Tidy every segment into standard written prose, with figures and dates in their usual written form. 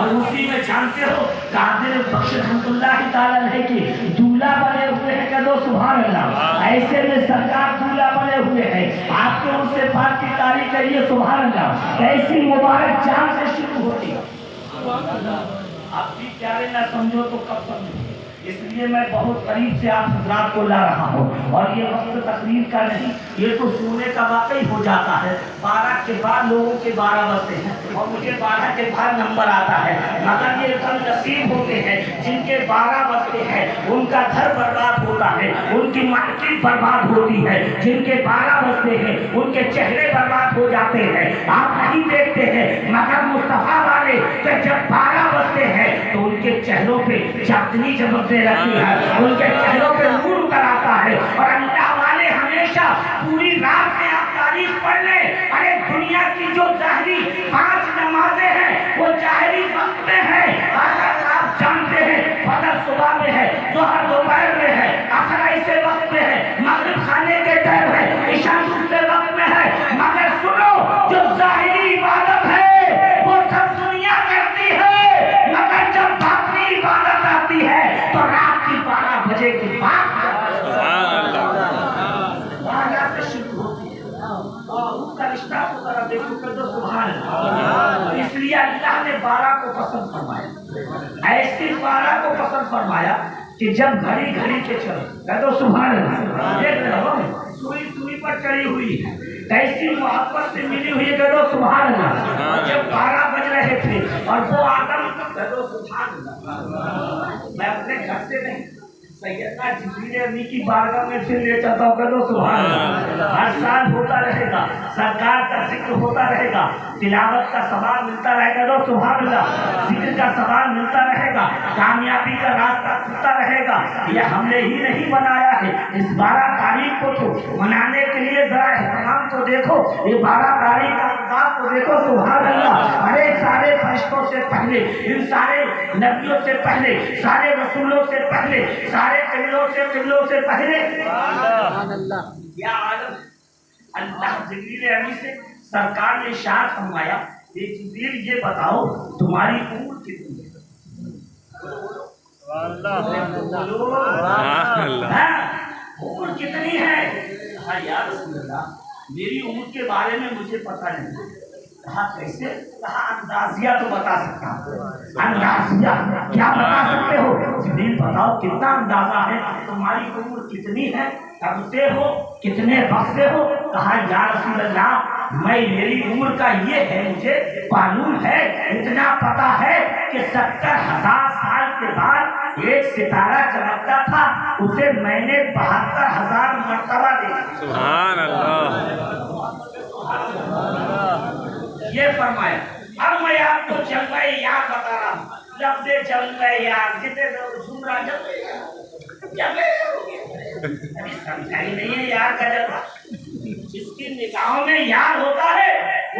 اور اسی میں جانتے ہو قادر بخش رحمتullah تعالی علیہ کے دولہا بنے ہوئے ہیں، کہہ دو سبحان اللہ۔ ایسے میں سرکار دولہا بنے ہوئے ہیں، آپ کے ان سے بات کی تعریف کریے سبحان اللہ۔ کیسی مبارک جان سے شروع ہوتی ہے، آپ بھی پیارے نہ سمجھو تو کب سمجھو؟ اس لیے میں بہت قریب سے آپ حضرات کو لا رہا ہوں، اور یہ وقت تقریر کا نہیں، یہ تو سونے کا واقعی ہو جاتا ہے۔ 12 کے بعد لوگوں کے 12 بجتے ہیں اور مجھے 12 کے بعد نمبر آتا ہے، مگر یہ کم نصیب ہوتے ہیں جن کے 12 بجتے ہیں، ان کا گھر برباد ہوتا ہے، ان کی مارکیٹ برباد ہوتی ہے۔ جن کے 12 بجتے ہیں ان کے چہرے برباد ہو جاتے ہیں، آپ نہیں دیکھتے ہیں، مگر مصطفیٰ والے کہ جب 12 بجتے ہیں تو ان کے چہروں پہ چاندنی چمکتے رہتی ہے، ان کے چہروں پہ نور اتر آتا ہے، اور اللہ والے ہمیشہ پوری رات میں آپ تاریخ پڑھ لیں، ارے دنیا کی جو ظاہری 5 نمازیں ہیں وہ ظاہری وقت میں ہے، اگر آپ جانتے ہیں فجر صبح میں ہے، ظہر دوپہر میں ہے، عصر ایسے وقت میں ہے، مغرب کھانے کے ٹائم ہے، عشاء دوسرے وقت میں ہے، مگر سنو جو ظاہری عبادت ہے وہ سب دنیا کرتی ہے، مگر جب باطنی عبادت آتی ہے تو رات کی 12 بجے کی بات سے شروع ہوتی ہے، اس کا رشتہ کو ذرا دیکھو کہ تو سبحان اللہ۔ اس لیے اللہ نے 12 کو پسند فرمایا، ایسی 12 کو پسند فرمایا کہ جب گھڑی گھڑی کے چلو، کہہ دو سبحان اللہ۔ دیکھ رہو سوئی سوئی پر چڑھی ہوئی ہے، کیسی محبت سے ملی ہوئی ہے، کہہ دو سبحان اللہ۔ اور جب 12 بج رہے تھے اور وہ آدم، کہہ دو سبحان اللہ۔ میں اپنے گھر سے نہیں، سیدنا جبریل امی کی بارگاہ میں پھر لے چلتا ہوں، کہہ دو سبحان اللہ۔ ہر سال ہوتا رہے گا، سرکار کا ذکر ہوتا رہے گا، تلاوت کا ثواب ملتا رہے گا، کہہ دو سبحان اللہ۔ ذکر کا ثواب ملتا رہے گا، کامیابی کا راستہ کھلتا رہے گا۔ یہ ہم نے ہی نہیں بنایا ہے، اس 12 تاریخ کو تو منانے کے لیے ذرا اہتمام کو دیکھو، یہ 12 تاریخ کا انداز کو دیکھو، سبحان اللہ۔ ارے سارے فرشتوں سے پہلے، ان سارے نبیوں سے پہلے، سارے رسولوں سے پہلے، سارے قبلوں سے پہلے یا عالم اللہ جبریل امی سے سرکار نے ارشاد فرمایا کہ جبریل یہ بتاؤ تمہاری عمر کتنی ہے؟ عمر کتنی ہے؟ کہا یا رسول اللہ میری عمر کے بارے میں مجھے پتہ نہیں۔ کہا کیسے؟ کہا اندازیہ تو بتا سکتا ہوں۔ اندازیہ کیا بتا سکتے ہو؟ جبریل بتاؤ کتنا اندازہ ہے، تمہاری عمر کتنی ہے، کب سے ہو، کتنے وقت سے ہو؟ کہا یا رسول اللہ میری عمر کا یہ ہے، مجھے معلوم ہے، اتنا پتا ہے کہ 70,000 سال کے بعد ایک ستارہ چمکتا تھا، اسے میں نے 72,000 مرتبہ دیکھا۔ سبحان اللہ۔ یہ فرمایا۔ اب میں آپ کو جلوہ یار بتا رہا ہوں، لفظ جلوہ یار جتنے سن رہا جلوہ ابھی سمجھا ہی نہیں ہے یار کا جلوہ۔ جس کی نگاہوں میں یار ہوتا ہے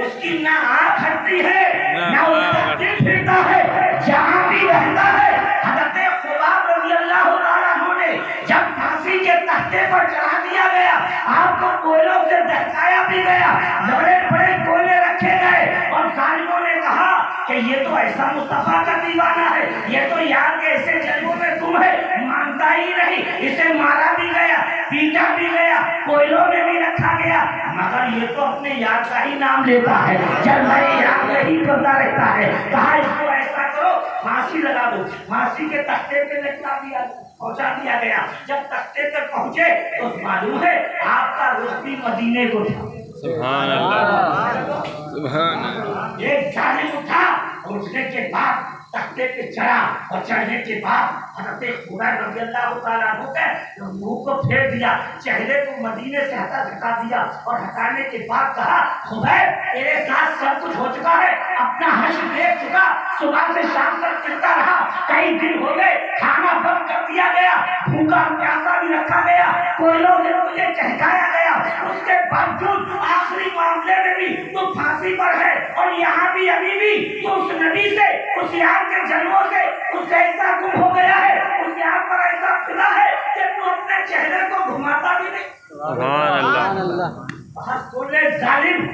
اس کی نہ آنکھ ہٹتی ہے نہ اس کا دل پھرتا ہے، جہاں بھی رہتا ہے۔ حضرت خباب رضی اللہ تعالیٰ عنہ نے جب پھانسی کے تختے پر چڑھا دیا گیا، آپ کو کوئلوں سے دہکایا بھی گیا، بڑے بڑے کوئلے رکھے گئے، اور ظالموں نے کہا کہ یہ تو ایسا مصطفیٰ کا دیوانہ ہے، یہ تو یار کے ایسے جلووں میں گم ہے، مانتا ہی نہیں، اسے مارا بھی گیا، پیٹا بھی گیا، کوئلوں میں بھی رکھا گیا، مگر یہ تو اپنے یار کا ہی نام لیتا ہے، جلوہ یار نہیں کرتا رہتا ہے۔ کہا اس کو ایسا کرو پھانسی لگا دو، پھانسی کے تختے پہ لٹکا دیا، پہنچا دیا گیا۔ جب تختے تک پہنچے تو معلوم ہے آپ کا رخ بھی مدینے کو تھا۔ سبحان اللہ، سبحان اللہ۔ ایک ظالم اٹھا اور اٹھنے کے بعد تختے پہ چڑھا، اور چڑھنے کے بعد حضرت خبیب رضی اللہ تعالیٰ عنہ کے منہ کو پھیر دیا، چہرے کو مدینے سے ہٹا دیا، اور ہٹانے کے بعد کہا خبیب تیرے ساتھ سب کچھ ہو چکا ہے، اپنا حشر دیکھ چکا، صبح سے شام تک پھرتا رہا، کئی دن ہو گئے، کھانا بند کر دیا گیا، بھوکا پیاسا بھی رکھا گیا، کوئلوں سے مجھے چہکایا گیا، اس کے باوجود آخری معاملے میں بھی تو پھانسی پر ہے، اور یہاں بھی ابھی بھی تو اس نبی سے، اس یار کے جلووں سے اس ایسا گم ہو گیا ہے، اس یار پر ایسا پھلا ہے کہ تو اپنے چہرے کو گھماتا بھی نہیں۔ سبحان اللہ۔ کہا سن لے ظالم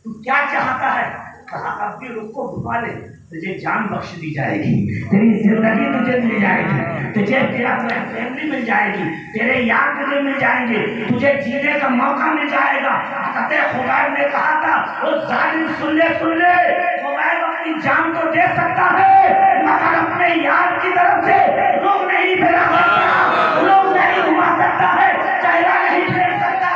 تو کیا چاہتا ہے؟ کہا اب بھی رخ کو گھما لے، तुझे जान बख्श दी जाएगी, तेरी जिंदगी तुझे मिल जाएगी, तुझे तेरा फैमिली मिल जाएगी, तेरे यार तुझे मिल जाएंगे, तुझे जीने का मौका मिल जाएगा। खुबैब ने कहा था, वो जालिम सुन ले, खुबैब अपनी जान तो दे सकता है मगर अपने यार की तरफ से लोग नहीं फेरा सकता, लोग नहीं घुमा सकता है, चेहरा नहीं फेर सकता।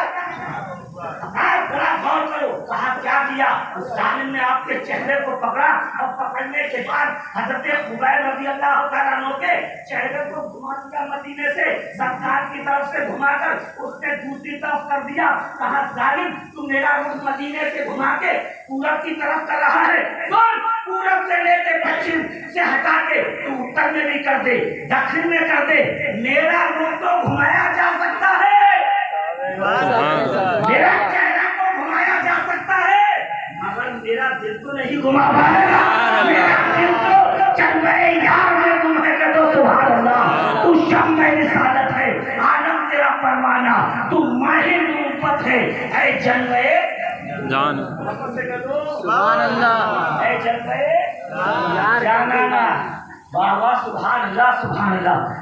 बड़ा गौर करो, कहा क्या किया, उस जालिम ने आपके चेहरे को पकड़ा और पकड़ने के बाद हजरत खुबैब रज़ी अल्लाह तआला अन्हु के चेहरे को घुमा दिया, मदीने से सरकार की तरफ से घुमाकर उसने दूसरी तरफ कर दिया। कहा जालिम तू मेरा रुख मदीने से घुमा के पूरब की तरफ कर रहा है, सुन पूरब से लेके पश्चिम से हटा के तू उत्तर में भी कर दे, दक्षिण में कर दे, मेरा रुख तो घुमाया जा सकता है, मेरा चेहरा को घुमाया जा सकता है मगर मेरा दिल तो नहीं घुमा पाएगा, मेरा दिल तो जलवे यार में घुमाएगा। तो सुभान अल्लाह, तू शम्मे रिसालत है, आलम तेरा परवाना, तू माहिर नबूवत है, ऐ जलवे जान सुभान अल्लाह, ऐ जलवे जानाना। वाह सुभान अल्लाह।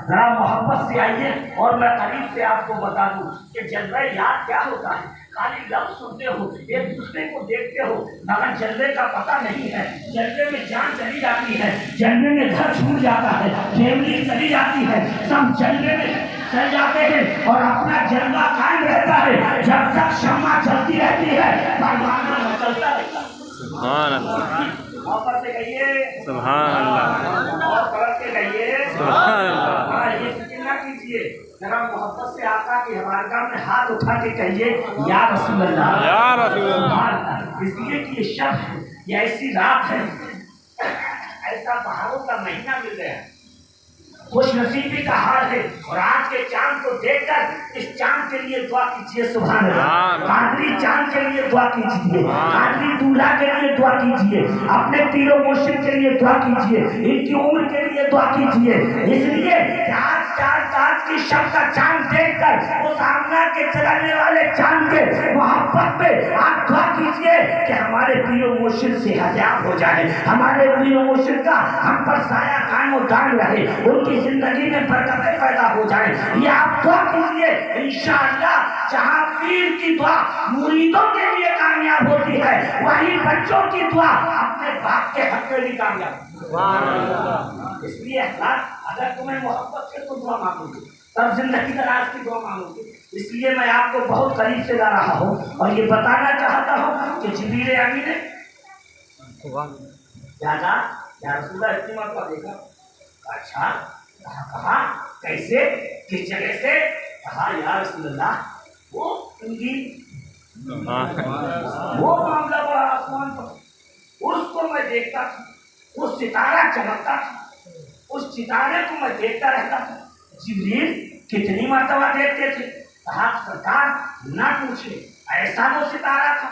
जरा मोहब्बत से आइए और मैं करीब से आपको बता दूं कि जलवे याद क्या होता है। खाली लफ्ज सुनते हो, एक दूसरे को देखते हो मगर जलवे का पता नहीं है। जलवे में जान चली जाती है, जलवे में घर छूट जाता है, फैमिली चली जाती है, सब जलवे में चल जाते हैं और अपना जलवा कायम रहता है जब तक शम्मा चलती रहती है, परवाना चलता रहता है। सुभान अल्लाह, वापस से कहिए सुभान अल्लाह, और पलट के कहिए सुभान अल्लाह। हाँ, ये फिक्र ना कीजिए, जरा मोहब्बत से आका की हमारे में हाथ उठा के कहिए या रसूल अल्लाह, या रसूल अल्लाह। इसलिए कि ये शब्द है, ये ऐसी रात है, ऐसा बहारों का महीना मिल गया, खुश नसीबी का हाल है। और आज के चांद को देखकर इस चांद के लिए दुआ कीजिए, सुभान अल्लाह। कादरी चांद के लिए दुआ कीजिए, कादरी दूल्हा के लिए दुआ कीजिए, अपने पीरो मुर्शिद के लिए दुआ कीजिए, इनकी उम्र के लिए दुआ कीजिए। इसलिए आज चांद की शब का चांद देखकर उस आमना के चलाने वाले चांद के मोहब्बत पे आप दुआ कीजिए कि हमारे पीरो मुर्शिद से हजाब हो जाए, हमारे पीरो मुर्शिद का हम पर साया कायम और दान रहे, उनकी जिंदगी में बरकतें पैदा हो जाए। ये आप दुआ कीजिए, इंशाअल्लाह जहां पीर की दुआ मुरीदों के लिए कामयाब होती है, वहीं बच्चों की दुआ अपने बाप के हक में भी कामयाब। इसलिए अगर तुम्हें मोहब्बत से तो दुआ मांगोगे तब जिंदगी दराज की दुआ मांगोगे। इसलिए मैं आपको बहुत करीब से ला रहा हूँ और ये बताना चाहता हूँ कि जिब्रील अमीन ने क्या रसूलुल्लाह इतनी मरतबा देखा, अच्छा कहा कैसे, किस जगह से, कहा या रसूलुल्लाह वो उनकी वो मामला बड़ा आसमान पर, उसको मैं देखता था, उस सितारा चमकता था, उस सितारे को मैं देखता रहता था। जिब्रील कितनी मर्तबा देखते थे, कहा सरकार ना पूछे, ऐसा वो सितारा था,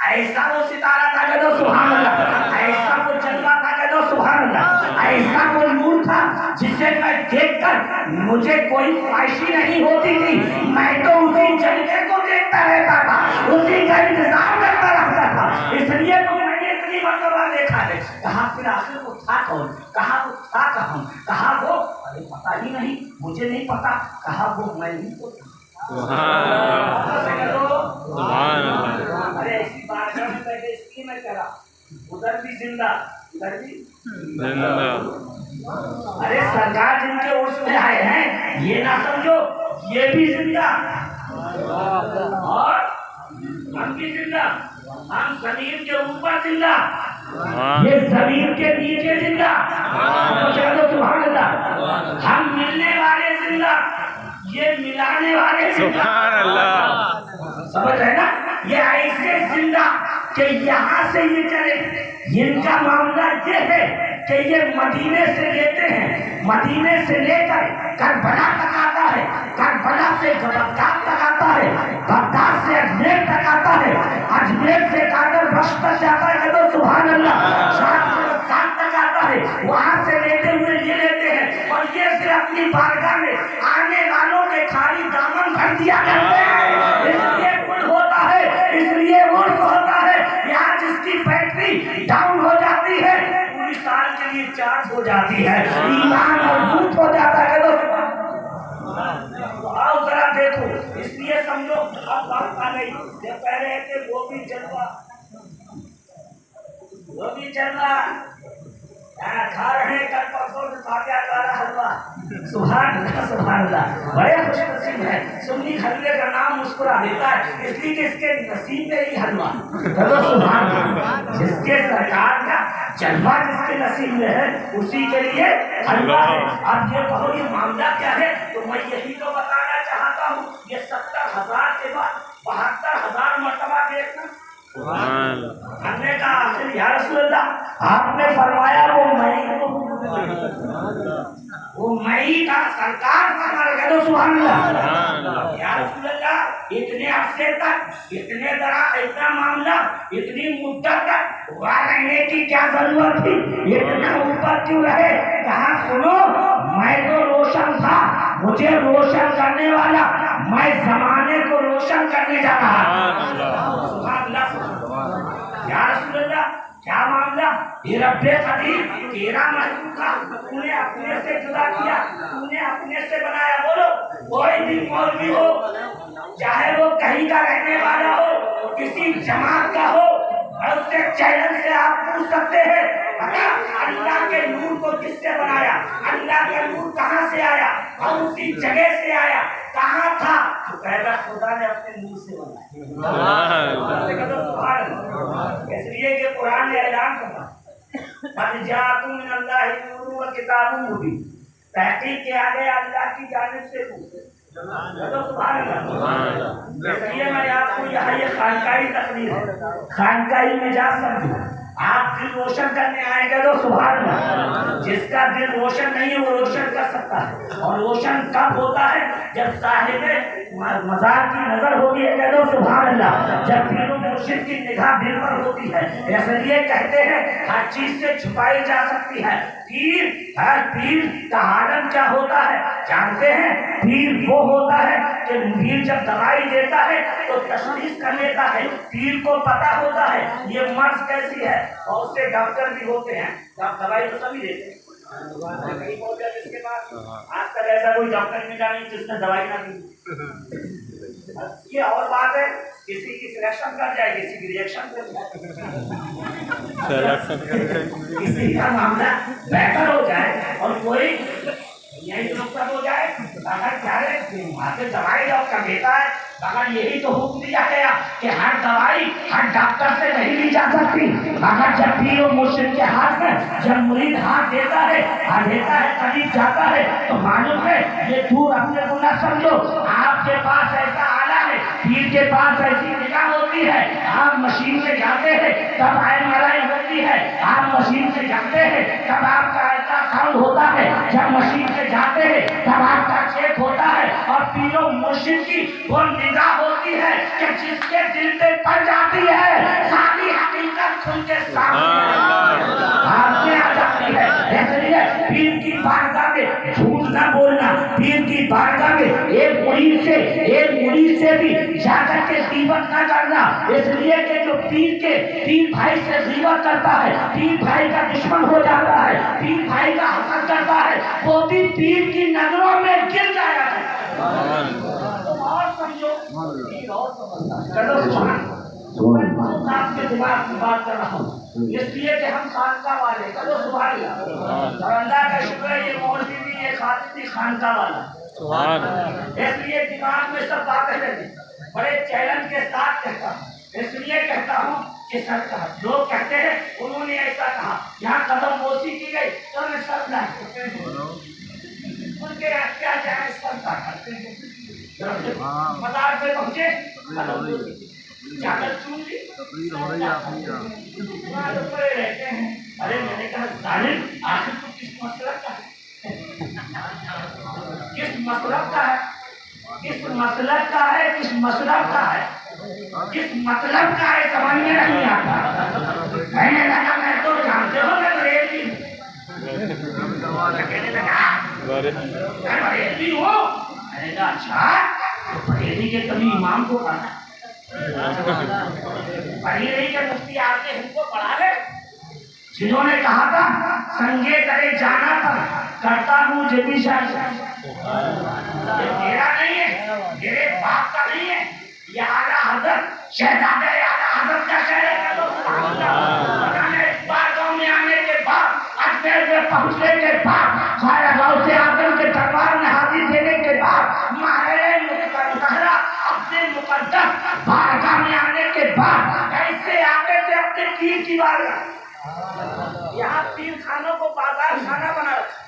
ऐसा वो सितारा था कह दो सुभान अल्लाह, ऐसा वो जलवा था कह दो सुभान अल्लाह, ऐसा वो नूर था जिसे मैं देखकर मुझे कोई ख्वाहिशी नहीं होती थी, मैं तो उसी जलवे को देखता रहता था, उसी का इंतजार करता रहता था। इसलिए तो मैंने इतनी मर्तबा देखा है। कहा फिर आखिर वो था कौन, कहा वो था कहाँ, कहा वो अरे पता ही नहीं, मुझे नहीं पता, कहा वो मैं ही तो था। अरे ऐसी बात में बैठे इसलिए मैं कह रहा, उधर भी जिंदा, इधर भी जिंदा। अरे सरकार जिनके उर्स में आए हैं ये ना समझो ये भी जिंदा और हम भी जिंदा, हम जमीन के ऊपर जिंदा, ये जमीन के नीचे जिंदा, सुभान अल्लाह। हम मिलने वाले जिंदा, ये मिलाने वाले सुभान अल्लाह। समझ रहे ना, ये ऐसे जिंदा कि यहाँ से ये चले। इनका मामला ये है कि ये मदीने से लेते हैं, मदीने से लेकर करबला तक आता है, करबला से बगदाद तक आता है, बगदाद से अजमेर तक आता है, अजमेर से कादर बख्श तक जाता है तो सुभान अल्लाह, शाम तक आता है, वहाँ से लेते हुए ये लेते हैं और ये से अपनी बारगाह में आने वालों के खाली दामन भर दिया करते हैं। इसलिए कुल होता है, इसलिए उर्स होता है। यहाँ जिसकी बैटरी डाउन हो जाती है पूरी साल चार्ज हो जाती है, ईमान मजबूत हो जाता है। तो आओ जरा देखो, इसलिए समझो अब बात आ गई। जब कह रहे थे वो भी जलवा खा रहे हैं, कल परसों में फातिहा का हलवा, सुभान अल्लाह सुभान अल्लाह। बड़े खुश नसीब है, सुन्नी हलवे का नाम मुस्कुरा देता है, इसलिए कि इसके नसीब में ही हलवा। चलो सुभान अल्लाह, जिसके सरकार का जलवा जिसके नसीब में है उसी के लिए हलवा है। अब ये कहो ये मामला क्या है, तो मैं यही तो बताना चाहता हूँ। ये 70,000 के बाद 72,000 मरतबा देखना। हमने कहा आखिर या रसूल अल्लाह, आपने फरमाया वो मई का सरकार फरमा रहे, तो सुभान अल्लाह। या रसूल अल्लाह, इतने अरसे तक इतना मामला इतनी मुद्दत तक वहाँ रहने की क्या जरूरत थी, इतना ऊपर क्यों रहे? कहा सुनो, मैं तो रोशन था, मुझे रोशन करने वाला, मैं जमाने को रोशन करने जा रहा। या रसूल अल्लाह, क्या मामला? ये रब्बे कदीर तेरा महबूबा तूने अपने से जुदा किया, तूने अपने से बनाया। बोलो, कोई भी मौलवी हो, चाहे वो कहीं का रहने वाला हो, किसी जमात का हो, उससे चैलेंज से आप पूछ सकते हैं, बता अल्लाह के नूर को किससे बनाया? अल्लाह का नूर कहाँ से आया? कौन सी जगह से आया? कहाँ था? तो पहला खुदा ने अपने नूर से बनाया। इसलिए कि कुरान ने ऐलान करा, तहकीक के आगे अल्लाह की जानिब से इसलिए मैं आपको यहाँ ये खानकाई तकरीर है, खानकाई मिजाज समझो। आप दिल रोशन करने आएंगे तो सुभान अल्लाह, जिसका दिल रोशन नहीं है वो रोशन कर सकता है। और रोशन कब होता है? जब साहिबे मज़ार की नजर होती है, कह दो सुभान अल्लाह। जब पीरों मुर्शिद की निगाह दिल पर होती है, इसलिए कहते हैं हर चीज से छुपाई जा सकती है। पीर का आलम क्या होता है जानते हैं? पीर वो होता है कि पीर जब दवाई देता है तो तशखीस कर लेता है, पीर को पता होता है ये मर्ज कैसी है। और उससे डॉक्टर भी होते हैं, दवाई तो सभी देते हैं, जिसके पास आज तक ऐसा कोई डॉक्टर मिला नहीं जिसने दवाई ना दी। ये और बात है, किसी की सिलेक्शन कर जाए, किसी की रिएक्शन कर जाए, किसी का मामला बेहतर हो जाए और कोई यही नुकसान हो जाए। अगर चाहे दवाई डॉक्टर देता है, अगर यही तो हुक्म दिया गया कि हर दवाई हर डॉक्टर से नहीं ली जा सकती। अगर जब भी वो मुर्शिद के हाथ में जब मुरीद हाथ देता है करीब जाता है, तो मालूम है ये दूर अपने को न समझो। आपके पास ऐसा आला है, पीर के पास ऐसी निगाह होती है, आप मशीन में जाते हैं तब MRI होती है, आप मशीन में जाते हैं तब आपका अल्ट्रासाउंड होता है, जब मशीन में जाते हैं तब आपका चेक होता है। और पीरों मुर्शिद की वो निगाह होती है कि जिसके दिल पे पड़ जाती है सारी हकीकत खुल के सामने आ जाती है। इसलिए पीर की बारगाह में झूठ ना बोलना, पीर की बारगाह में एक मुरीद से भी जाकर के गीबत ना करना। इसलिए कि जो पीर भाई से गीबत करता है, पीर भाई का दुश्मन हो जाता है, पीर भाई का हसद करता है, वो भी पीर की नजरों में गिर जाया है। और समझो, आपके दिमाग की बात कर रहा हूँ, इसलिए कि हम खानका वाले करो सुभान अल्लाह। और अल्लाह का शुक्र है ये मौलवी भी ये खातिब भी खानका वाला, इसलिए दिमाग में सब बातें रहती। बड़े चैलेंज के साथ कहता हूँ, इसलिए कहता हूँ कि सरकार लोग कहते हैं उन्होंने ऐसा कहा, यहाँ कदम बोसी की गई तो उन्हें सब उनके अत्याचार सरकार करते हैं। मजार पे पहुंचे चादर चूम ली, पड़े रहते हैं। अरे मैंने कहा जालिम, आखिर तो किस मसलब का है, किस मतलब का है, किस मतलब का है, किस मतलब का है, किस मतलब का है, समझ में नहीं आता। मैंने लगा मैं तो जानते हो मैं बरेलवी हूँ, कहने लगा मैं बरेलवी हूँ। मैंने कहा अच्छा, तो बरेली के कभी इमाम को पढ़ा, बरेली के मुफ्ती आके हमको पढ़ा ले, जिन्होंने कहा था संगे करे जाना पर करता हूँ जबी शाह। ये मेरा नहीं है, मेरे बाप का नहीं है, ये आला हजरत शहजादे आला हजरत का शहर है। बारगांव में आने के बाद, अजमेर में पहुंचने के बाद, ख्वाजा गांव से आकर के दरबार में हाजिर देने के बाद, महाराज मुकद्दरा अपने मुकद्दस बारगाह में आने के बाद कैसे आते थे अपने पीर की बारगाह। यहाँ पीर खानों को बाजार खाना बना रखा।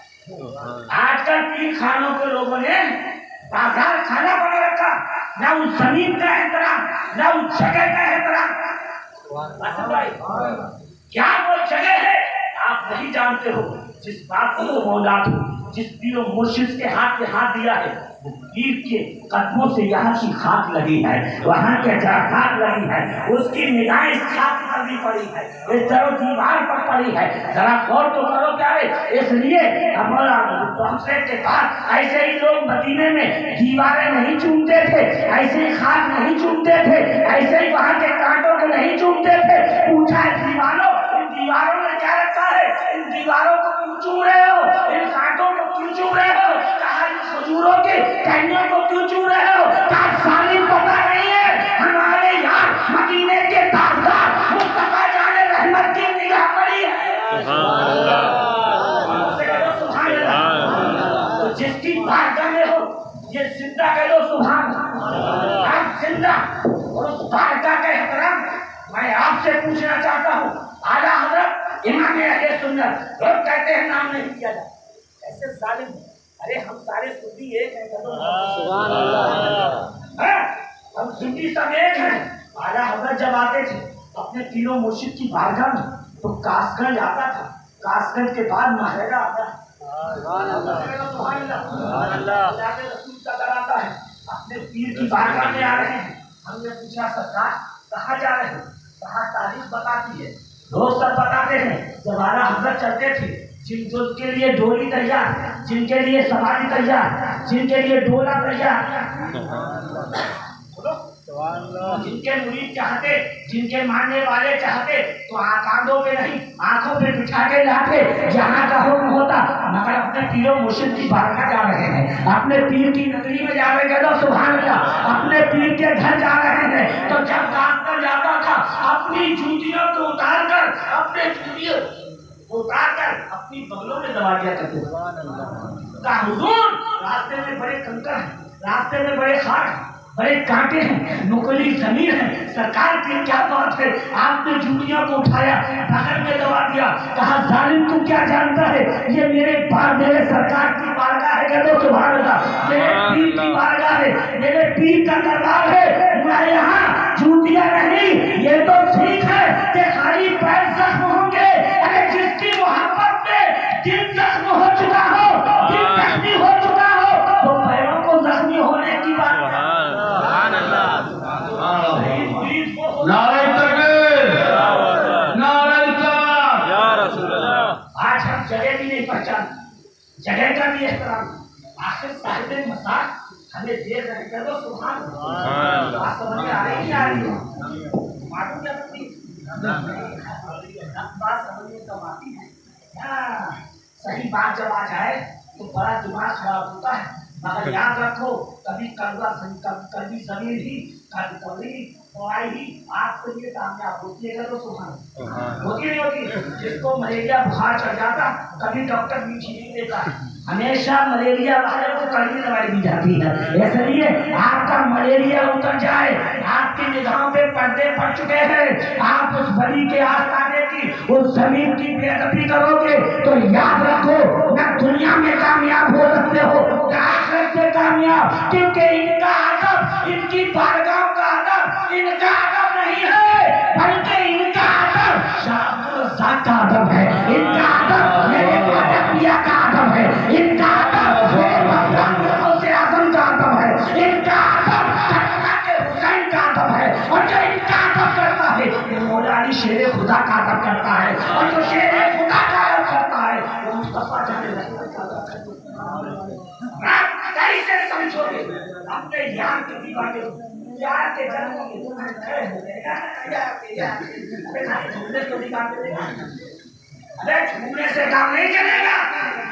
आजकल पीर खानों के लोगों ने बाजार खाना बना रखा। ना उस जमीन का एहतराम, ना उस जगह का एहतराम। भाई क्या वो जगह है आप नहीं जानते हो। जिस बाप को औलाद हो, जिस पीर मुर्शिद के हाथ में हाथ दिया है, पीर के कदमों से यहाँ की खाक लगी है, वहाँ के खाक लगी है, उसकी निगाहें इस खाक पर भी पड़ी है, इस दरो दीवार पर पड़ी है। जरा गौर तो करो प्यारे। इसलिए हमारा पहुंचने के बाद ऐसे ही लोग मदीने में दीवारें नहीं चूमते थे, ऐसे ही खाक नहीं चूमते थे, ऐसे ही वहाँ के कांटों को नहीं चूमते थे। पूछा है दीवारों, इन दीवारों में क्या रखा है? इन दीवारों को क्यों चूम रहे हो? इन कांटों को क्यों चूम रहे हो? कहा इन खजूरों के टहनियों को क्यों चूम रहे हो? क्या सालिम पता नहीं है हमारे यार मदीने के ताजदार मुस्तफा जाने रहमत की निगाह पड़ी है। तो जिसकी बारगाह में हो ये जिंदा कह लो सुभान अल्लाह। आप जिंदा और उस बारगाह का एहतराम मैं आपसे पूछना चाहता हूँ। आला हज़रत इमाम अहले सुन्नत लोग कहते हैं नाम नहीं किया जाता। ऐसे जालिम, अरे हम सारे सुन्नी एक हैं। सुभान अल्लाह, हम सुन्नी सब एक हैं। आला हज़रत जब आते थे अपने तीनों मुर्शिद की बारगाह में तो कासगंज आता था, कासगंज के बाद महरेगा आता है। रसूल का दर आता है, अपने पीर की बारगाह में आ रहे हैं। हमने पूछा सरकार कहाँ जा रहे हैं? कहाँ तारीफ बताती है? लोग सब बताते हैं जब आला हज़रत चलते थे, जिनके लिए डोली तैयार, जिनके लिए सवारी तैयार, जिनके लिए डोला तैयार, जिनके मुरीद चाहते, जिनके मानने वाले चाहते तो कांधों पे नहीं आंखों पे बिठा के लाते, जहाँ का हुक्म होता। मगर अपने पीरो मुर्शिद की बारगाह जा रहे हैं, अपने पीर की नगरी में जा रहे हैं। सुभान अल्लाह, अपने पीर के घर जा रहे हैं। तो जब कासगंज जाता था अपनी जूतियों को उतार कर, अपने जूतियों उतार कर अपनी बगलों में दबा दिया करते। हुजूर रास्ते में बड़े कंकर हैं, रास्ते में बड़े खाट हैं, बड़े कांटे हैं, नुकीली जमीन है। सरकार की क्या बात है, आपने जूतियों को उठाया, बगल में दबा दिया। कहा जालिम तू क्या जानता है, ये मेरे सरकार की बारगाह है। कह दो सुभान अल्लाह, मेरे पीर की बारगाह है, मेरे पीर का दरबार है। मैं यहाँ जूतियां नहीं, ये तो ठीक है कि खाली पैर जख्म होंगे। अरे जिसकी मोहब्बत में दिल जख्म हो चुका हो, दिल जख्मी हो चुका हो, तो पैरों को जख्मी होने की बात। आज हम जगह भी नहीं पहचान, जगह का भी एहतराम। आखिर साहिब मसाक हमें देख रहे हैं। करो सुभान अल्लाह, बात समझ में आ रही है? आ रही है? मालूम क्या करती बात समझ में कम आती है। सही बात जब आ जाए तो बड़ा दिमाग खराब होता है। मगर याद रखो, कभी कभी जमीन ही, कभी दवाई ही आपके लिए कामयाब होती है। तो सुभान होती नहीं होती? जिसको मलेरिया बुखार चढ़ जाता कभी डॉक्टर मीठी नहीं देता, हमेशा मलेरिया वाले को कड़वी दवाई दी जाती है। इसलिए आपका मलेरिया उतर जाए, आपकी निगाहों पे पर्दे पड़ चुके हैं, आप उस बली के आस्ताने की, उस जमीन की बेअदबी करोगे तो याद रखो न दुनिया में कामयाब हो सकते हो न आखिरत में कामयाब। क्योंकि इनका अदब, इनकी बारगाह का अदब इनका अदब नहीं है, बल्कि इनका अदब शाह का अदब है। इनका अदब मेरे नबिया का अदब है। इनका अदब मेरे गौसे आज़म का अदब है। इनका अदब करबला के हुसैन का अदब है। और जो इनका अदब करता है वो मौला अली शेर खुदा का अदब करता है। और जो शेर खुदा का अदब करता है वो मुस्तफा जाने रहमत का अदब करता है। कैसे समझोगे अपने यार के दीवाने, यार के जन्म के तुम्हें खड़े हो गए, यार के झूले को दिखाते ارے چھونے سے کام نہیں چلے گا.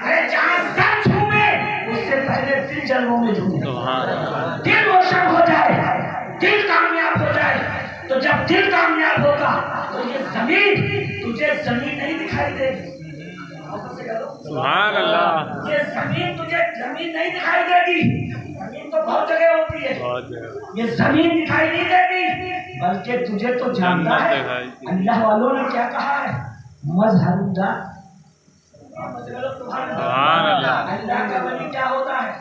ارے جہاں سر چھوے اس سے پہلے دل جنموں میں چھوے. دل روشن ہو جائے, دل کامیاب ہو جائے, تو جب دل کامیاب ہوگا تو یہ زمین تجھے زمین نہیں دکھائی دے گی. سبحان اللہ. یہ زمین تجھے زمین نہیں دکھائی دے گی. زمین تو بہت جگہ ہوتی ہے, یہ زمین دکھائی نہیں دے گی, بلکہ تجھے تو جانتا ہے. اللہ والوں نے کیا کہا ہے, مظہر اللہ. سبحان اللہ. اللہ کا ولی کیا ہوتا ہے,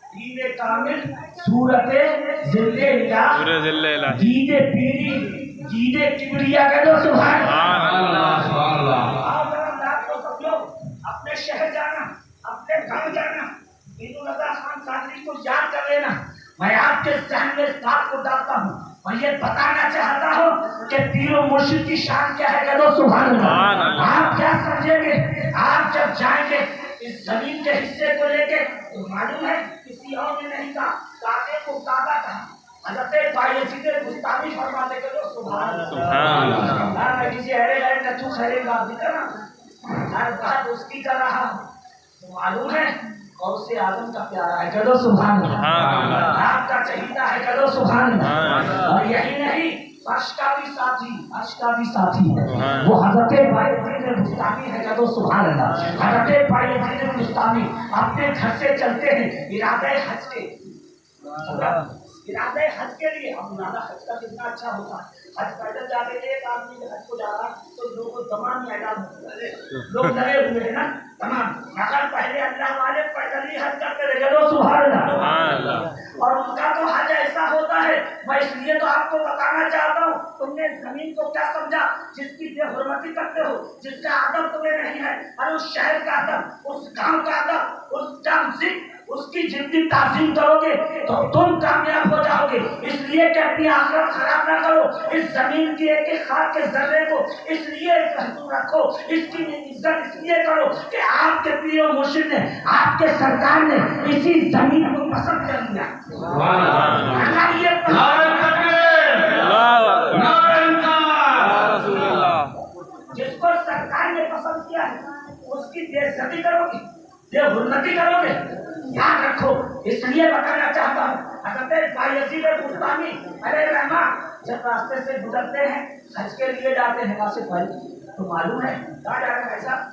دین کامل, صورت ذل الہ, پورے ذل الہ, دید پیری, دید کبریا. کہہ دو سبحان اللہ. سبحان اللہ. آپ اللہ کو سمجھو, اپنے شہر جانا, اپنے گھر جانا, عید الضحیٰ خان قادری کو یاد کر لینا. میں آپ کے ذہن میں اس بات کو ڈالتا ہوں, میں یہ بتانا چاہتا ہوں کہ پیر و مرشد کی شان کیا ہے. کہہ دو سبحان اللہ. آپ کیا سمجھیں گے, آپ جب جائیں گے اس زمین کے حصے کو لے کے, تو معلوم ہے کسی اور نے نہیں کہا, کعبے کو کعبہ کہا. حضرت بایزید بستامی فرماتے کہ دو سبحان اللہ. میں کسی ایرے لائن کا تو خیرے بات نہیں کرنا, ہر بات اس کی کر رہا ہوں. معلوم ہے غوث اعظم کا پیارا ہے. کہہ دو سبحان اللہ. آپ کا چہیتا ہے. کہہ دو سبحان اللہ. اور یہی نہیں, عرش کا بھی ساتھی, عرش کا بھی ساتھی ہے وہ حضرت بایزید بستامی ہے. کہہ دو سبحان اللہ. حضرت بایزید بستامی اپنے گھر سے چلتے ہیں ارادہ حج کے, ارادہ حج کے لیے. اب ارادہ حج کا کتنا اچھا ہوتا ہے. حج پیدل جا کے ایک آدمی حج کو جا رہا تو لوگوں تمام میدان ہوتے, لوگ لگے ہوئے ہیں نا تمام. مگر پہلے اللہ والے پیدل ہی حج کرتے رہے. چلو سبحان اللہ. اور ان کا تو حج ایسا ہوتا ہے, میں اس لیے تو آپ کو بتانا چاہتا ہوں, تم نے زمین کو کیا سمجھا جس کی بے حرمتی کرتے ہو, جس کا ادب تمہیں نہیں ہے. اور اس شہر کا ادب, اس گاؤں کا ادب, اس کا ذکر, اس کی جتنی تعظیم کرو گے تو تم کامیاب ہو جاؤ گے. اس لیے کہ اپنی آخرت خراب نہ کرو. اس زمین کی ایک ایک خاک کے ذرے کو اس لیے محفوظ رکھو, اس کی عزت اس لیے کرو کہ آپ کے پیر و مرشد نے, آپ کے سرکار نے اسی زمین کو پسند کر لیا. اگر یہ جس کو سرکار نے پسند کیا ہے اس کی بے عزتی کرو گے, بے حرمتی کرو گے, یاد رکھو. اس لیے بتانا چاہتا ہوں, حضرت بایزید بستامی علیہ رحمہ جب راستے سے گزرتے ہیں, حج کے لیے جاتے ہیں وہاں سے پہلے, تو معلوم ہے کہاں جا رہے ہیں ایسا.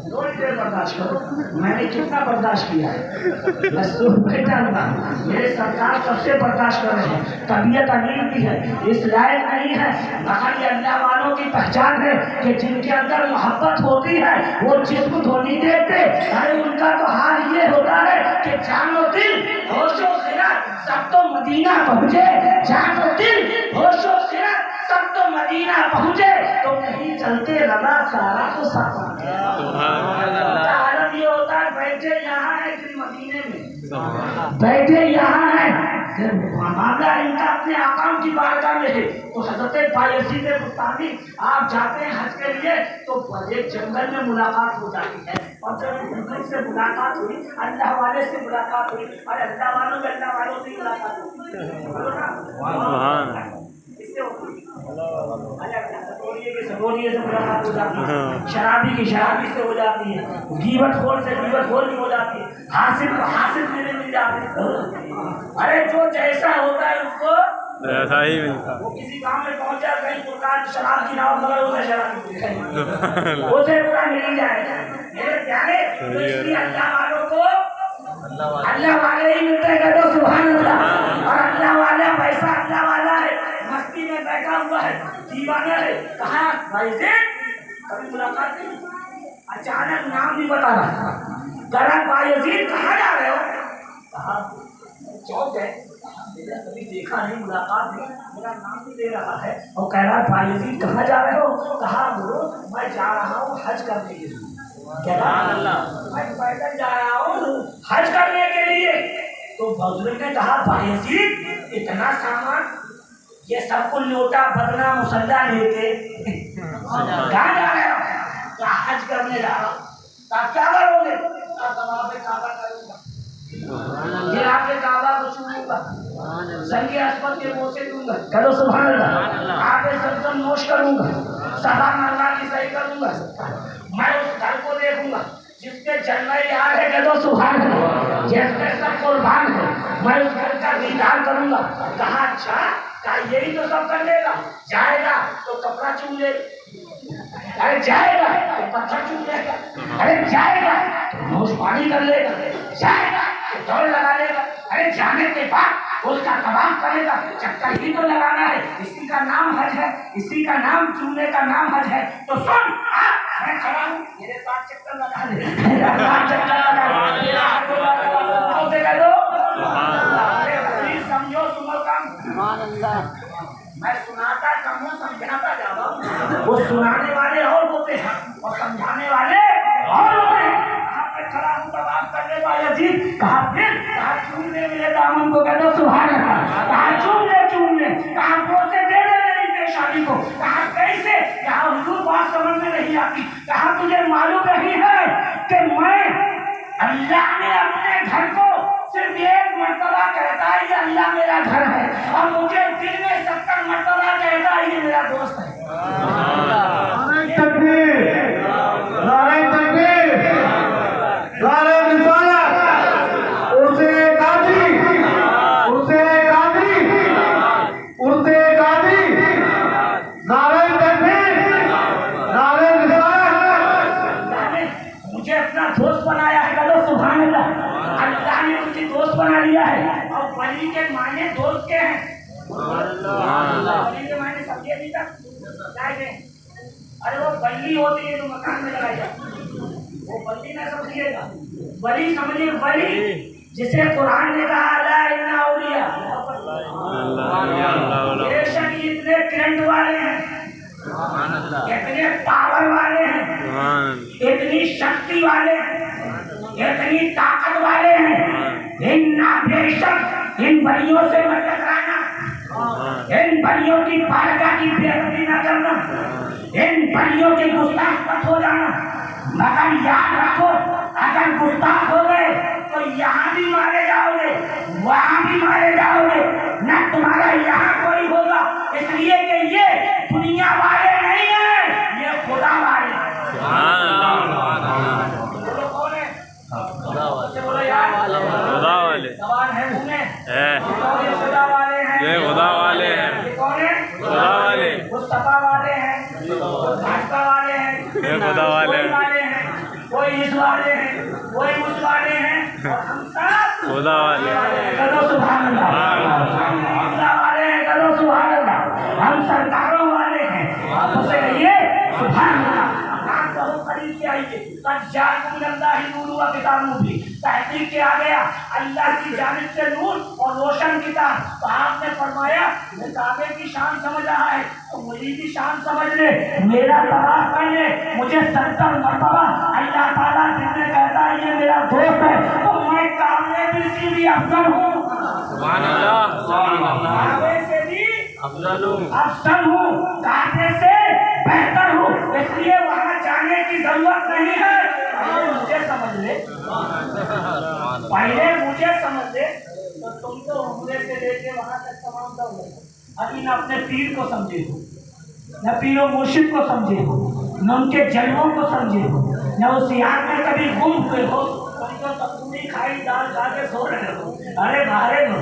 تھوڑی دیر برداشت کرو, میں نے کتنا برداشت کیا ہے, بس بیٹھا ہوا. میرے سرکار سب سے برداشت کر رہے ہیں. طبیعت عجیب بھی ہے, اس لائق نہیں ہے, مگر یہ اللہ والوں کی پہچان ہے کہ جن کے اندر محبت ہوتی ہے وہ جسم تو نہیں دیتے. ارے ان کا تو حال یہ ہوتا ہے کہ جان و دل, ہوش و خرد سب تو مدینہ پہنچے. جان و دل, ہوش و خرد سب تو مدینہ پہنچے, تو نہیں چلتے رضا سارا تو سارا. عالم یہ ہوتا ہے بیٹھے یہاں ہے پھر مدینے میں, بیٹھے یہاں ہے, معاملہ ان کا اپنے آقام کی بارگاہ میں ہے. تو حضرت بایزید بستامی آپ جاتے ہیں حج کے لیے تو ایک جنگل میں ملاقات ہو جاتی ہے, اور جب جنگل سے ملاقات ہوئی, اللہ والے سے ملاقات ہوئی, اور اللہ والوں کے اللہ والوں سے ملاقات ہوئی. سگوریے سے ملاقات ہو جاتی ہے, شرابی کی شرابی سے ہو جاتی ہے, غیبت خور سے غیبت خور کی ہو جاتی ہے, حاسد کو حاسد میں مل جاتے ہیں. ارے جو جیسا ہوتا ہے اس کو ایسا ہی ملتا. وہ کسی گاؤں میں پہنچا, کہیں قرآن شراب کی ناؤ مگر اسے شراب اسے پورا مل جائے گا. میرے پیارے, تو اس لیے اللہ والوں کو اللہ والے ہی ملتے ہیں. تو سبحان اللہ. اور اللہ والا پیسہ اللہ والا ہے, مستی میں بیٹھا ہوا ہے, دیوانہ ہے. کہاں بایزید, کبھی ملاقات نہیں, اچانک نام بھی بتا رہا. ذرا بایزید کہاں جا رہے ہو, کہا چوک ہے, کبھی دیکھا نہیں, ملاقات نہیں, میرا نام بھی دے رہا ہے. اور کہہ رہا بایزید کہاں جا رہے ہو, کہا گرو میں جا رہا ہوں حج کرنے کے لیے. کہہ رہا میں پیدل جا رہا ہوں حج کرنے کے لیے. تو بزرگ نے کہا بایزید اتنا سامان, یہ سب کو لوٹا بدنا مسلح لے کے کہاں جا رہے ہو, کیا حج کرنے جا رہا ہوں. کیا کرو گے, کعبہ کروں گا, گرا کے کعبہ کو چھوؤں گا. संगे अस्पत के बोसे दूंगा, करो सुभान अल्लाह। आगे सबसे नोश करूंगा, सदा मरना की सही करूंगा। मैं उस घर को देखूंगा जिसके जन्म याद है, करो सुभान अल्लाह। जिसके सब कुर्बान है, मैं उस घर का दीदार करूंगा। कहा अच्छा का यही तो सब कर लेगा, जाएगा तो कपड़ा चूम लेगा, अरे जाएगा तो पत्थर चूम लेगा, अरे जाएगा तो नोश पानी कर लेगा, जाएगा तो दौड़ लगा लेगा, अरे जाने के बाद उसका कबाब करेगा। चक्कर ही तो लगाना है, इसी का नाम हज है, इसी का नाम चूमने का नाम हज है। तो सुन, मैं खड़ा हूँ, मेरे साथ चक्कर लगा ले, मेरे साथ चक्कर लगा ले, मेरा हाथ से कह दो प्लीज, समझो सुनो काम। मैं सुनाता कम हूँ, समझाता ज्यादा। वो सुनाने वाले और होते हैं और समझाने वाले और होते हैं। खड़ा हूँ तब आप करने वाले यजीद, कहा फिर, कहा चूम ले मेरे दामन को, कह दो सुभान अल्लाह। कहा चूम ले, कहा बोसे दे दे मेरी पेशानी को, कहा कैसे, कहा हुजूर बात समझ में नहीं आती। कहा तुझे मालूम नहीं है कि मैं अल्लाह ने अपने घर को सिर्फ एक मर्तबा कहता है ये अल्लाह मेरा घर है, और मुझे दिन में 70 मर्तबा कहता है ये मेरा दोस्त है। मुझे अपना दोस्त बनाया है, करो सुभान अल्लाह। अल्लाह ने मुझे दोस्त बना लिया है, और वली के मायने दोस्त के हैं। वली के मायने समझे अभी तक? अरे वो बल्ली होती है जो मकान में लगाई जाती, वो बल्ली ना समझिएगा, वली समझिए, वली जिसे कुरान ने कहा ला इन्ना औलिया, बेशक इतने करंट वाले हैं, इतने पावर वाले हैं, इतनी शक्ति वाले हैं, इतनी ताकत वाले हैं। इन्ना बेशक इन बलियों से मत टकराना, इन बलियों की बारगाह की बेइज्जती न करना, इन बलियों के गुस्ताख मत हो जाना। मगर याद रखो, अगर गुस्ताख हो गए तो यहाँ भी मारे जाओगे, वहाँ भी मारे जाओगे, न तुम्हारा यहाँ कोई होगा, इसलिए कि ये दुनिया वाले नहीं है, ये खुदा वाले हैं। बोलो कौन है? बोलो यार, खुदा वाले सवाल है मुँह में, है, खुदा वाले हैं, ये खुदा वाले हैं, ये कौन है? खुदा वाले, मुस्तफा वाले हैं, भाजपा वाले हैं, ये खुदा वाले हैं, कोई इस वाले हैं, कोई उस वाले हैं, और हम सब खुदा वाले, करो सुभान अल्लाह। खुदा वाले हैं, करो सुभान अल्लाह। हम सरकारों वाले हैं, आप उसे कहिए सुभान अल्लाह। आप कहो करीब से आइए, कद जाकुम अल्लाह नूर व किताब मुबीन, तहकीक के आ गया अल्लाह की जानिब से नूर और रोशन किताब। तो आपने फरमाया मैं काबे की शान समझ रहा है तो मुझे की शान समझ ले, मेरा तबाह कर ले। मुझे 70 मरतबा अल्लाह ताला जिसने कहता है ये मेरा दोस्त है, तो मैं काबे से भी अफजल हूँ, सुभान अल्लाह, सुभान अल्लाह, काबे से भी अफजल हूँ, काबे से बेहतर हूँ। इसलिए वहाँ जाने की जरूरत नहीं है, पहले मुझे समझ ले, पहले मुझे समझ ले, तो तुम तो उम्रे से लेके वहाँ तक तमाम दौड़ गए। अभी न अपने पीर को समझे हो, न पीरो मुर्शिद को समझे हो, न उनके जलवों को समझे हो, न उस याद में कभी गुम हुए हो, उनको तकूनी खाई दाल खा के सो रहे हो। अरे बाहरे हो,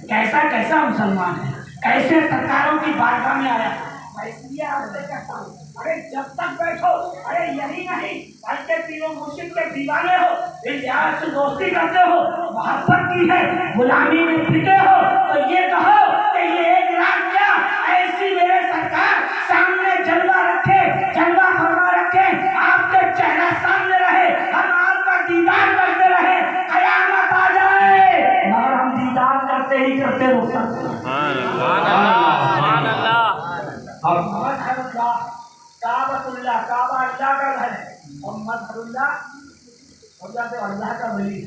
कैसा कैसा मुसलमान है, कैसे सरकारों की बारगाह में आया। मैं इसलिए आपसे कहता हूँ, अरे जब तक बैठो, अरे यही नहीं बल्कि पीरो मुर्शिद के दीवाने हो, इस यार से दोस्ती करते हो, मोहब्बत की है, गुलामी में फिटे हो, तो ये कहो कि ये एक रात क्या ऐसी मेरे सरकार सामने जलवा रखे, जलवा फरमा रखे, आपके चेहरा सामने रहे, हम आपका दीदार करते रहे, कयामत आ जाए मगर हम दीदार करते ही करते रुक सकते। काबतुल्लाह, काबा अल्लाह का घर है, मोहम्मद अल्लाह का वली,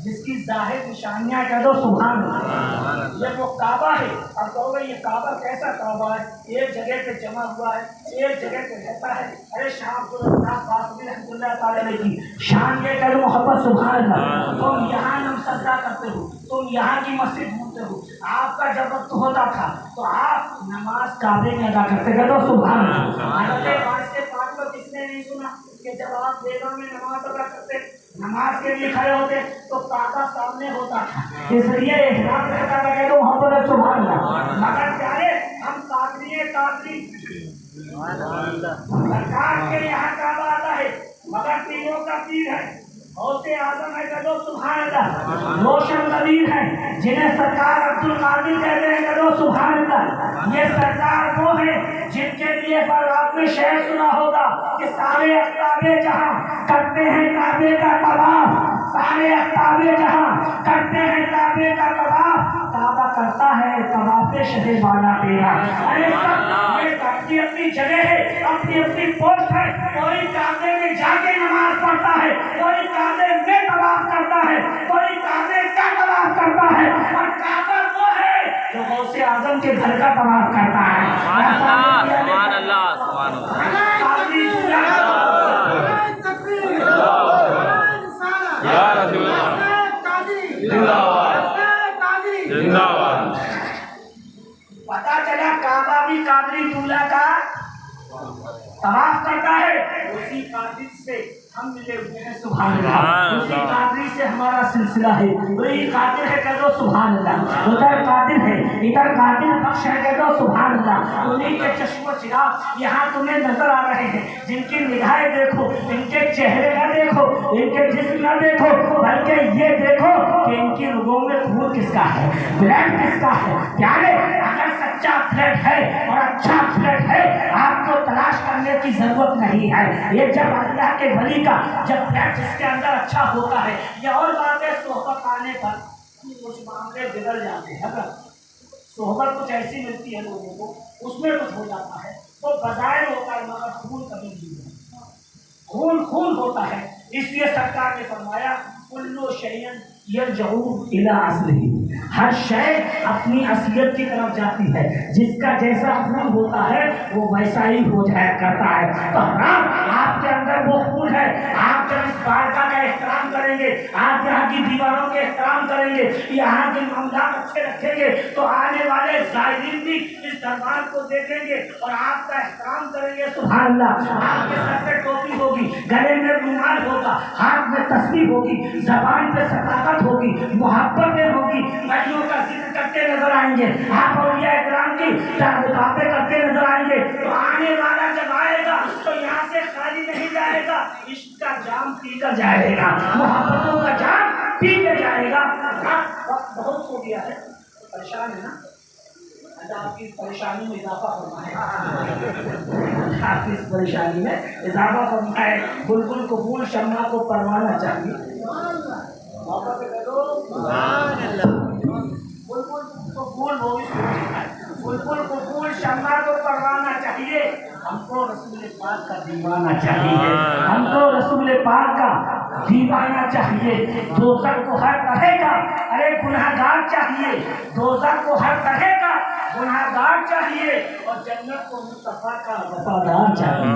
जिसकी जाहिर निशानियाँ कह दो सुभान अल्लाह। ये वो काबा है। अब कहोगे ये काबा कैसा काबा है, एक जगह पे जमा हुआ है, एक जगह पे रहता है। अरे शाम को रहमतुल्लाह ताला की शान ये कह दो मोहब्बत सुभान अल्लाह। तुम यहाँ नम सजदा करते हो, तुम यहाँ की मस्जिद घूमते हो, आपका जब वक्त होता था तो आप नमाज काबे में अदा करते थे। तो सुभान अल्लाह। हज़रत पाँच से पाँच को किसने नहीं सुना कि जब आप बेगम में नमाज अदा करते, नमाज के लिए खड़े होते तो काबा सामने होता था, इसलिए इहराम रहता था। कह दो मोहब्बत है सुभान अल्लाह। मगर प्यारे हम कादरी सरकार के यहाँ काबा आता है, मगर पीरों का पीर है, गौसे आजम है, कदो सुभान अल्लाह। रोशन नबीर है जिन्हें सरकार अब्दुल कादिर कहते हैं, कदो सुभान अल्लाह। ये सरकार वो है जिनके लिए पर आपने शेर सुना होगा कि सारे अफ्ताबे जहां करते हैं काबे का तवाफ, सारे अफ्ताबे जहां करते हैं काबे का तवाफ, काबा करता है तवाफ शहे बाला तेरा। अरे सब ये अपनी अपनी जगह है, अपनी अपनी पोस्ट है। कोई काबे में जाके नमाज पढ़ता है, कोई काबे में तवाफ करता है, कोई काबे का तवाफ करता है, और काबा वो है जो गौसे आजम के घर का तवाफ करता है। सुभान अल्लाह, सुभान अल्लाह। या रसूल अल्लाह, जिंदाबाद। पता चला काबा भी कादरी दूल्हा का तवाफ करता है, उसी कादिर से हम मिले हुए हैं सुभान अल्लाह। उसी कादिर से हमारा सिलसिला है, वही कादिर है, कह दो सुभान अल्लाह। उधर कादिर है, इधर कादिर बख्श है, कह दो सुभान अल्लाह। उन्हीं के चश्मो चिराग यहाँ तुम्हें नजर आ रहे हैं, जिनकी निगाहें देखो, इनके चेहरे न देखो, इनके जिस्म न देखो, बल्कि ये देखो कि इनकी रुगों में खून किसका है, ब्लड किसका है। प्यारे अगर सच्चा ब्लड है और अच्छा ब्लड है, आपको तलाश करने की जरूरत नहीं है। ये जब अल्लाह के वली का जब ब्लड जिसके अंदर अच्छा होता है, ये और बातें सोहबत आने पर कुछ मामले बिगड़ जाते हैं। अगर सोहबत कुछ ऐसी मिलती है लोगों को, उसमें कुछ हो जाता है तो बजाय होता है, मगर खून कभी नहीं होता, खून खून होता है। इसलिए सरकार ने फरमाया कुल्लु शैयन यरजऊ इला अस्लिही, हर शय अपनी असलियत की तरफ जाती है, जिसका जैसा खून होता है वो वैसा ही हो जाया करता है। तो हराम आपके अंदर वो खून है, आप जब इस बारका का एहतराम करेंगे, आप यहाँ की दीवारों के एहतराम करेंगे, यहाँ के मामला अच्छे रखेंगे, तो आने वाले ज़ायरीन भी इस दरबार को देखेंगे और आपका एहतराम करेंगे सुभान अल्लाह। आपके सर पे टोपी होगी, गले में रुमाल होगा, हाथ में तस्बीह होगी, जबान पे सदाकत होगी, मोहब्बतें होगी, नबियों का जिक्र करते नजर आएंगे, आप औलिया इकराम की बातें करते नजर आएंगे। तो आने वाला जब आएगा तो यहाँ से खाली नहीं जाएगा, इश्क का जाम पीकर जाएगा, मोहब्बतों का जाम पीकर जाएगा। वक्त बहुत हो गया है, परेशान है ना, आपकी परेशानी में इजाफा फरमाए, आपकी इस परेशानी में इजाफा फरमाए। बुलबुल को फूल, शम्मा को परवाना चाहिए। बुलबुल को फूल, शम्मा को परवाना चाहिए। हमको रसूल पाक का दीवाना चाहिए, हमको रसूल पाक का दीवाना चाहिए। दोज़ख को हर तरह का अरे गुनाहगार चाहिए, दोज़ख को हर तरह का गुनाहगार चाहिए, और जन्नत को मुस्तफा का वफादार चाहिए।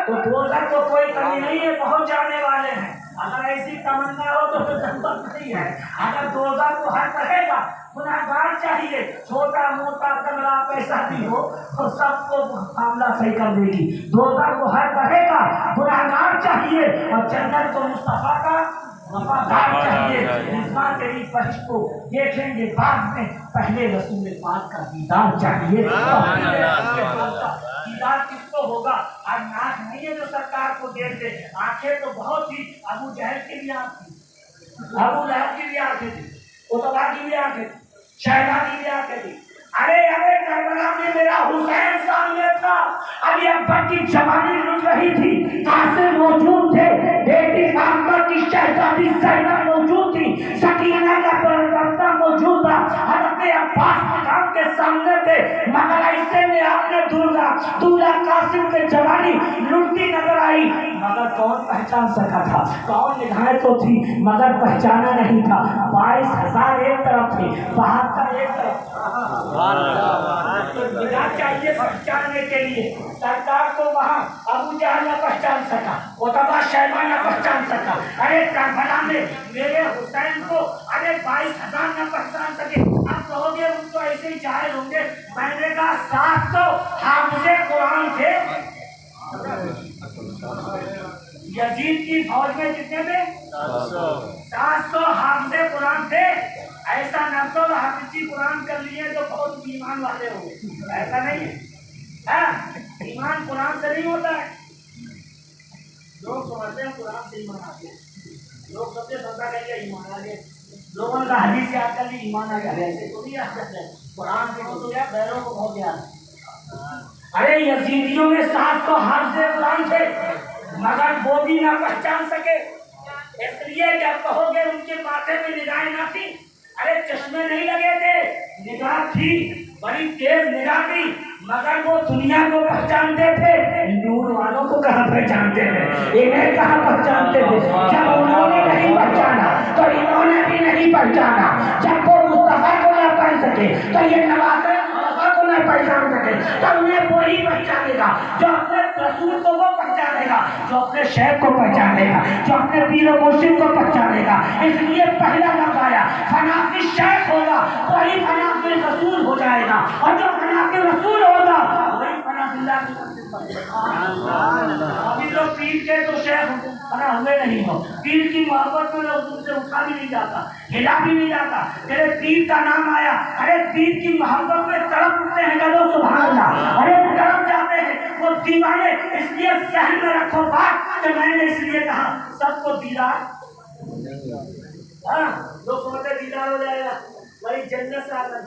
तो दोज़ख को कोई कमी नहीं है, पहुंच जाने वाले हैं। अगर ऐसी तमन्ना हो तो फिर जरूरत नहीं है। अगर दोज़ख को हर तरह का गुनाहगार चाहिए, छोटा मोटा कमरा पैसा भी हो तो सबको मामला सही कर देगी। दोज़ख को हर तरह का गुनाहगार चाहिए, और जन्नत को मुस्तफा का वफादार चाहिए। रिज़वान तेरी बख्श को देखेंगे बाद में, पहले रसूल पाक का दीदार चाहिए। दीदार किसको होगा? आज नाक नहीं है जो सरकार को देख दे, आंखें तो बहुत ही अबू जहल की भी आंख थी, अबू लहब की भी आंखें थी, उतबा की भी आंखें थी, शहबा की भी आंखें थी। अरे करबला में मेरा हुसैन सामने था, अली अकबर की जवानी लुट रही थी, कासिम मौजूद थे, बेटी फातिमा की शहजादी ज़ैनब मौजूद थी, सकीना का परवरदा मौजूद था, हज़रत अब्बास मकाम के सामने थे, मगर ऐसे में आपने दूल्हा कासिम के जवानी लुटती नजर आई, मगर कौन पहचान सका था? कौन निगाहें तो थी मगर पहचाना नहीं था। 22,000 एक तरफ थे, 72 एक तरफ। तो निगाह चाहिए पहचानने के लिए। सरकार को वहाँ अबू जहां न पहचान सका, ओतबा शैबा न पहचान सका, अरे करबला में मेरे हुसैन को अरे 22,000 न पहचान सके। अब कहोगे उनको ऐसे ही जाहिल होंगे। मैंने कहा 700 हाफिज़े कुरान थे यजीद की फौज में। कितने थे? 700 हाफिज़े कुरान थे। ऐसा नफसो हाफिज़ी कुरान कर लिए तो बहुत ईमान वाले हो गए, ऐसा नहीं है। ईमान कुरान से नहीं होता है। लोग समझते हैं कुरान से ईमान आते हैं, लोग सबसे समझा करेंगे ईमान आ गए, लोगों का हदीस याद कर ली ईमान आ गया, ऐसे तो नहीं याद करते। कुरान के तो क्या बैरों को बहुत याद। अरे यजीदियों में 700 हाफिज़े कुरान थे मगर वो भी ना पहचान सके। इसलिए जब कहोगे उनके माथे पे निगाहें ना थी, अरे चश्मे नहीं लगे थे, निगाह थी, बड़ी तेज निगाह थी, मगर वो दुनिया को पहचानते थे, नूर वालों को कहाँ पहचानते थे, इन्हें कहाँ पहचानते थे। जब उन्होंने नहीं पहचाना तो इन्होंने भी नहीं पहचाना। जब वो मुस्तफा को न पहचान सके तो ये नवाज़े मुस्तफा को न पहचान सके तो उन्हें वो ही पहचानेगा जो अपने रसूल को वो पहचानेगा, जो अपने शेख को पहचानेगा, जो अपने पीर और मुर्शिद को पहचानेगा। इसलिए पहला लफ्ज़ आया फनाफी शेख होगा वही फनाफी रसूल हो जाएगा, और जो फनाफी रसूल होगा वही फनाफिल्लाह की तरफ अभी तो पीर के तो शेख बना हुए नहीं हो, पीर की मोहब्बत में लोग तुमसे उठा भी नहीं जाता, हिला भी नहीं जाता। तेरे पीर का नाम आया, अरे पीर की मोहब्बत में तड़प उठते हैं गलो सुभान अल्लाह, अरे तड़प जाते हैं वो दीवाने। इसलिए सहन में रखो बात कि मैंने इसलिए कहा सबको दीदार, हाँ लोग समझते दीदार हो जाएगा वही जन्नत से आता।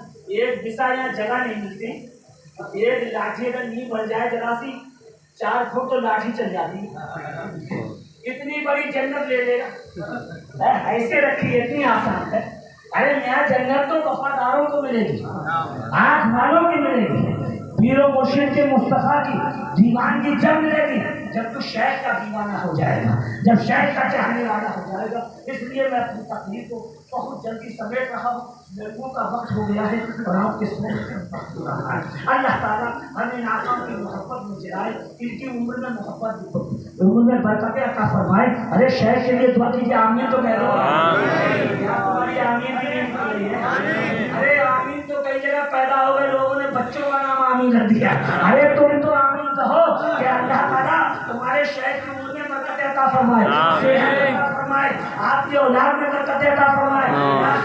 एक दिशा यहाँ जगह नहीं मिलती, एक लाठी अगर नींव बढ़ जाए जरा सी 4 फुट तो लाठी चल जाती, इतनी बड़ी जन्नत ले लेगा। ऐसे रखी इतनी आसान है। अरे यहाँ जन्नत तो वफादारों को मिलेगी, आँख वालों की मिलेगी, पीरो मुर्शिद के मुस्तफा की दीवानगी जब मिलेगी जब तो शेख का दीवाना हो जाएगा, जब शेख का चाहने वाला हो जाएगा। इसलिए मैं अपनी तकलीफ को बहुत जल्दी समेट रहा हूँ, लोगों का वक्त हो गया है और आपके अल्लाह ताला हमें नाकाम की मोहब्बत में जिलाए, इनकी उम्र में मोहब्बत उम्र में बरकतें अता फरमाए। अरे शेख के लिए दुआ कीजिए, आमीन तो कह दो। आमीन भी नहीं बोल रही है। अरे आमीन तो कई जगह पैदा हो गए, लोगों ने बच्चों का नाम आमीन रख दिया। अरे तुम तो आमीन कहो कि अल्लाह ताला तुम्हारे शेख की उम्र में बरकतें अता फरमाए, सेहत अता फरमाए, आपकी औलाद में बरकतें अता फरमाए।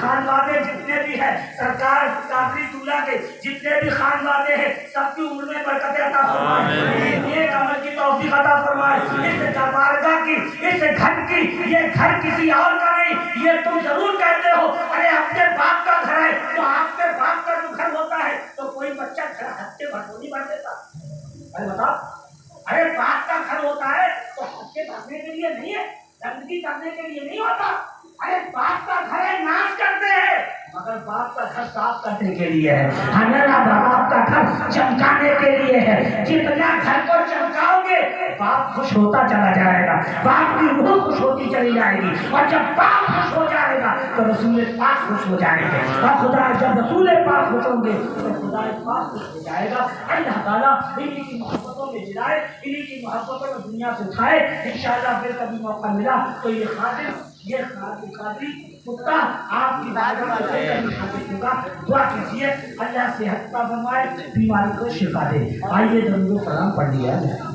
खानवादे जितने भी है सरकार काफी दूल्हा के जितने भी खानवादे हैं सबकी उम्र में बरकतें अता फरमाए, ये अमल की तौफीक अता फरमाए। इस दरबारगाह की, इस घर की, ये घर किसी और का नहीं, ये तुम जरूर कहते हो अरे अपने बाप का घर है, तो आपके बाप का जो घर होता है तो कोई बच्चा हत्ते भटोली भर देता। अरे बताओ, अरे बाप का घर होता है तो हत्ते भरने के लिए नहीं है, गंदगी करने के लिए नहीं होता। अरे बाप का घर है, नाश करते हैं, मगर बाप का घर साफ करने के लिए है, हमारा बाप का घर चमकाने के लिए है। जितना घर को चमकाओगे बाप खुश होता चला जाएगा, बाप की रूह खुश होती चली जाएगी, और जब बाप खुश हो जाएगा तो रसूल पाक खुश हो जाएंगे, और खुदा जब रसूल पाक खुश होंगे तो खुदा पाक खुश हो जाएगा। अल्लाह ताला इन्हीं की मोहब्बतों में जिलाए, इन्हीं की मोहब्बतों में दुनिया से उठाए। इंशाअल्लाह फिर कभी मौका मिला तो ये खातिर कुत्ता आपकी दुआ कीजिए, अल्लाह सेहत का फरमाए, बीमारी को शिफा दे। आइए दरूद सलाम पढ़ लिया जाए।